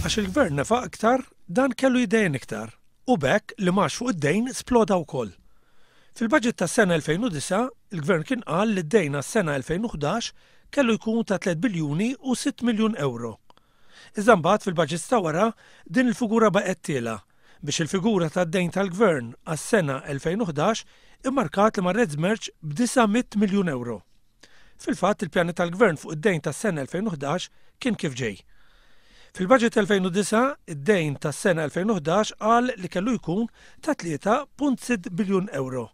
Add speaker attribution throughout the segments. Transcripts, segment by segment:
Speaker 1: Għax il-gvern nefa' iktar dan kellu jdejjen iktar u bekk li max fuq id-dejn sploda wkoll. Fil-budget tas-sena 2009, il-gvern kien qal li d-dejn għas-sena 2011 kellu jkun ta' 3 biljuni u 6 miljun euro. Iżda mbagħad fil-budget ta' wara din il-figura baqgħet tiela biex il-figura tad-dejn tal-gvern għas-sena 2011 immarkat li marret żmerġ b'900 miljun euro. Fil-fatt il-pjani tal-gvern fuq id-dejn tas-sena 2011 kien kif ġej. Fil-budget 2009, id-dejn tas-sena 2011 qal li kellu jkun ta' 3.6 biljun euro.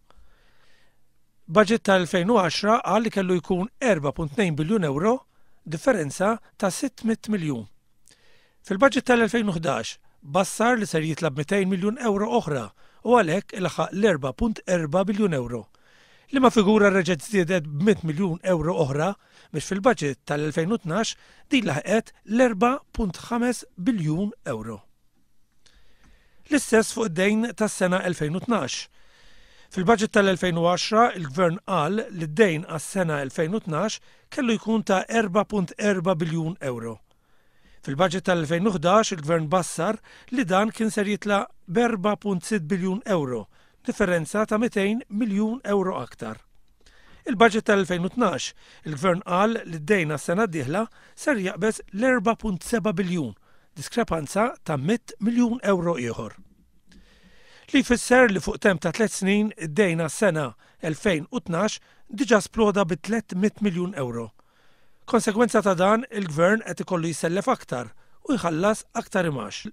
Speaker 1: Budget tal-2010 qal li kellu jkun 4.2 biljun euro, differenza ta' 600 miljun. Fil-budget tal-2011 bassar li ser jitlab 200 miljun euro oħra u għalhekk ilaħaq l-4.4 biljun euro. Li ma figura reġgħet żdiedet b'100 miljun euro oħra biex fil-budget tal-2012 din laħqet l-4.5 biljun euro. L-istess fuq id-dejn tas-sena 2012. Fil-budget tal-2010 il-gvern qal li d-dejn għas-sena 2012 kellu jkun ta' 4.4 biljun euro. Fil-budget tal-2011 il-gvern bassar li dan kien ser jitla b'4.6 biljun euro, differenza ta' 200 miljun euro aktar. Il-budget tal-2012 il-gvern qal li d-dejn għas-sena d-dieħla ser jaqbeż l-4.7 biljun, diskrepanza ta' 100 miljun euro ieħor. Li jfisser li fuq temp ta' 3 snin id-dejn għas-sena 2012 diġà sploda bi 300 miljun euro. Konsekwenza ta' dan, il-gvern qed ikollu jsellef aktar u jħallas aktar imax.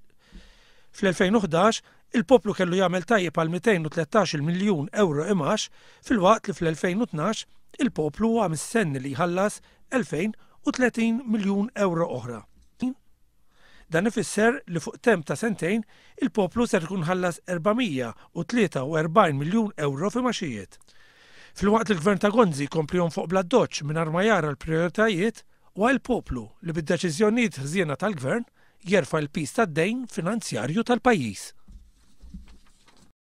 Speaker 1: Fl-2011, il-poplu kellu jagħmel tajjeb għal 213 miljun euro imax, fil-waqt li fl-2012 il-poplu huwa mistenni li jħallas 2030 miljun euro oħra. Dan ifisser li fuq temp ta' sentejn il-poplu ser ikun ħallas 443 miljun euro fi maxijiet. Fil-waqt il-gvern ta' Gonzi kompli jonfoq bla doċċ mingħajr ma jara l-prijoritajiet u l-poplu li bid-deċiżjonijiet ħżiena tal-gvern jerfa' l-pis tad-dejn finanzjarju tal-pajjiż.